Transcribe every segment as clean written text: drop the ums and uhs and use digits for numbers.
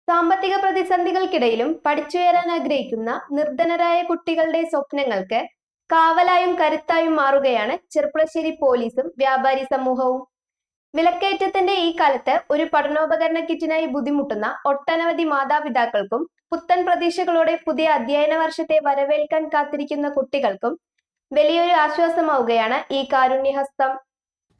സാമ്പത്തിക പ്രതിസന്ധികൾക്കിടയിലും പഠിച്ചുയരാൻ ആഗ്രഹിക്കുന്ന നിർധനരായ കുട്ടികളുടെ സ്വപ്നങ്ങൾക്ക് കാവലായും കരുത്തായും മാറുകയാണ് ചെർപ്പുളശ്ശേരി പോലീസും വ്യാപാരി സമൂഹവും. വിലക്കയറ്റത്തിന്റെ ഈ കാലത്ത് ഒരു പഠനോപകരണ കിറ്റിനായി ബുദ്ധിമുട്ടുന്ന ഒട്ടനവധി മാതാപിതാക്കൾക്കും പുത്തൻ പ്രതീക്ഷകളോടെ പുതിയ അധ്യയന വർഷത്തെ വരവേൽക്കാൻ കാത്തിരിക്കുന്ന കുട്ടികൾക്കും വലിയൊരു ആശ്വാസമാവുകയാണ് ഈ കാരുണ്യഹസ്തം.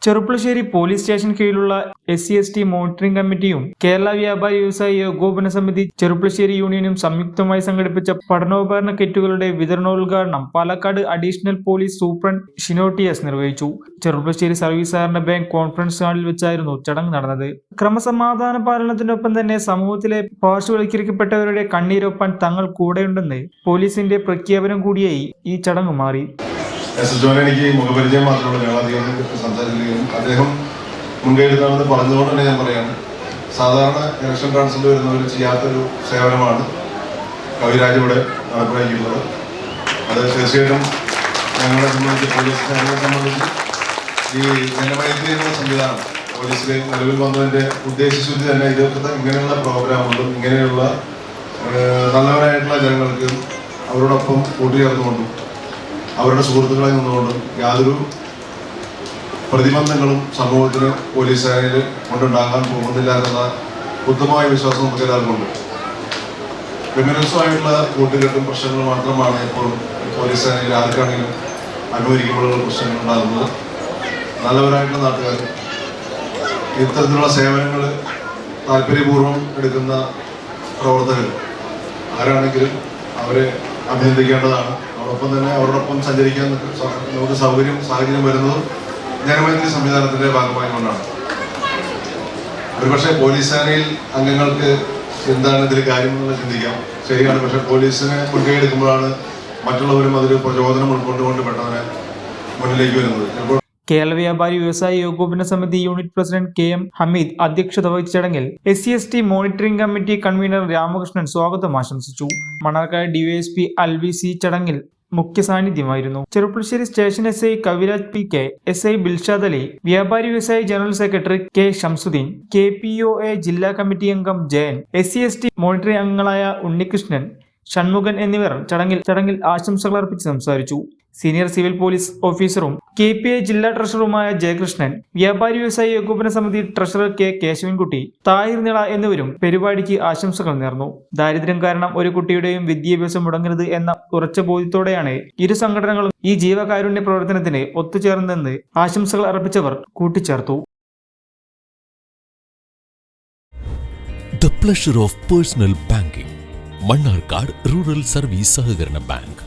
ചെറുപ്പുളശ്ശേരി പോലീസ് സ്റ്റേഷൻ കീഴിലുള്ള SC/ST മോണിറ്ററിംഗ് കമ്മിറ്റിയും കേരള വ്യാപാരി വ്യവസായി ഏകോപന സമിതി ചെറുപ്പുളശ്ശേരി യൂണിയനും സംയുക്തമായി സംഘടിപ്പിച്ച പഠനോപകരണ കിറ്റുകളുടെ വിതരണോദ്ഘാടനം പാലക്കാട് അഡീഷണൽ പോലീസ് സൂപ്രണ്ട് ഷിനോട്ടിയസ് നിർവഹിച്ചു. ചെറുപ്പുളശ്ശേരി സർവീസ് സഹകരണ ബാങ്ക് കോൺഫറൻസ് ഹാളിൽ വെച്ചായിരുന്നു ചടങ്ങ് നടന്നത്. ക്രമസമാധാന പാലനത്തിനൊപ്പം തന്നെ സമൂഹത്തിലെ പാർശ്വവൽക്കരിക്കപ്പെട്ടവരുടെ കണ്ണീരൊപ്പാൻ തങ്ങൾ കൂടെയുണ്ടെന്ന് പോലീസിന്റെ പ്രഖ്യാപനം കൂടിയായി ഈ ചടങ്ങ് മാറി. എനിക്ക് മുഖപരിചയം മാത്രമുള്ള അധികം സംസാരിക്കുകയും അദ്ദേഹം മുൻകൈയെടുക്കാമെന്ന് പറഞ്ഞതുകൊണ്ട് തന്നെ ഞാൻ പറയാണ്, സാധാരണ ഇലക്ഷൻ കൗൺസിൽ വരുന്നവർ ചെയ്യാത്തൊരു സേവനമാണ് കവിരാജ് ഇവിടെ നടപ്പിലാക്കിയിട്ടുള്ളത്. അത് തീർച്ചയായിട്ടും ഞങ്ങളെ സംബന്ധിച്ച് പോലീസിനെ സംബന്ധിച്ച് ഈ ജനമൈത്രി എന്ന സംവിധാനം പോലീസിൽ നിലവിൽ വന്നതിൻ്റെ ഉദ്ദേശശുദ്ധി തന്നെ ഇതൊക്കെ ഇങ്ങനെയുള്ള പ്രോഗ്രാമുകളും ഇങ്ങനെയുള്ള നല്ലവരായിട്ടുള്ള ജനങ്ങൾക്ക് അവരോടൊപ്പം കൂട്ടുചേർന്നുകൊണ്ടും അവരുടെ സുഹൃത്തുക്കളെ നിന്നുകൊണ്ടും യാതൊരു പ്രതിബന്ധങ്ങളും സമൂഹത്തിന് പോലീസ് സേനയിൽ കൊണ്ടുണ്ടാകാൻ പോകുന്നില്ല എന്ന ഉത്തമമായ വിശ്വാസം നമുക്ക് എല്ലാവർക്കും ഉണ്ട്. ക്രിമിനൽസുമായിട്ടുള്ള കൂട്ടുകെട്ടും പ്രശ്നങ്ങൾ മാത്രമാണ് എപ്പോഴും പോലീസ് സേനയിൽ ആർക്കാണെങ്കിലും അനുഭവിക്കുമ്പോഴുള്ള പ്രശ്നങ്ങൾ ഉണ്ടാകുന്നത്. നല്ലവരായിട്ടുള്ള നാട്ടുകാർ ഇത്തരത്തിലുള്ള സേവനങ്ങൾ താല്പര്യപൂർവ്വം എടുക്കുന്ന പ്രവർത്തകർ ആരാണെങ്കിലും അവരെ അഭിനന്ദിക്കേണ്ടതാണ്. അതോടൊപ്പം തന്നെ അവരോടൊപ്പം സഞ്ചരിക്കാൻ നമുക്ക് സാഹചര്യം വരുന്നതും ജനമൈത്രി സംവിധാനത്തിന്റെ ഭാഗമായി കൊണ്ടാണ്. ഒരുപക്ഷെ പോലീസ് സേനയിൽ അംഗങ്ങൾക്ക് എന്താണ് ഇതിൽ കാര്യം എന്നുള്ളത് ചിന്തിക്കാം, ശരിയാണ്. പക്ഷെ പോലീസിനെ മുൻകൈയെടുക്കുമ്പോഴാണ് മറ്റുള്ളവരും അതിൽ പ്രചോദനം ഉൾക്കൊണ്ടുകൊണ്ട് പെട്ടെന്ന് മുന്നിലേക്ക് വരുന്നത്. കേരള വ്യാപാരി വ്യവസായി ഏകോപന സമിതി യൂണിറ്റ് പ്രസിഡന്റ് KM ഹമീദ് അധ്യക്ഷത വഹിച്ച ചടങ്ങിൽ SC/ST monitoring committee convener Ramakrishnan സ്വാഗതം ആശംസിച്ചു. മണ്ണാർക്കാട് DYSP അൽവി C ചടങ്ങിൽ മുഖ്യ സാന്നിധ്യമായിരുന്നു. Cherpulassery station SI Kaviraj PK, SI Bilshad Ali, വ്യാപാരി വ്യവസായി general secretary K Shamsuddin, KPOA ജില്ലാ കമ്മിറ്റി അംഗം ജയൻ, SC/ST മോണിറ്ററിംഗ് അംഗങ്ങളായ ഉണ്ണികൃഷ്ണൻ, ഷൺമുഖൻ എന്നിവർ ചടങ്ങിൽ ആശംസകൾ അർപ്പിച്ച് സംസാരിച്ചു. സീനിയർ സിവിൽ പോലീസ് ഓഫീസറും KPA ജില്ലാ ട്രഷററുമായ ജയകൃഷ്ണൻ, വ്യാപാരി വ്യവസായി ഏകോപന സമിതി ട്രഷറർ K കേശവൻകുട്ടി, താഹിർ നിള എന്നിവരും പരിപാടിക്ക് ആശംസകൾ നേർന്നു. ദാരിദ്ര്യം കാരണം ഒരു കുട്ടിയുടെയും വിദ്യാഭ്യാസം മുടങ്ങരുത് എന്ന ഉറച്ച ബോധ്യത്തോടെയാണ് ഇരു സംഘടനകളും ഈ ജീവകാരുണ്യ പ്രവർത്തനത്തിന് ഒത്തുചേർന്നെന്ന് ആശംസകൾ അർപ്പിച്ചവർ കൂട്ടിച്ചേർത്തു. The pleasure of personal banking. Mannarkkad rural service സഹകരണ ബാങ്ക്.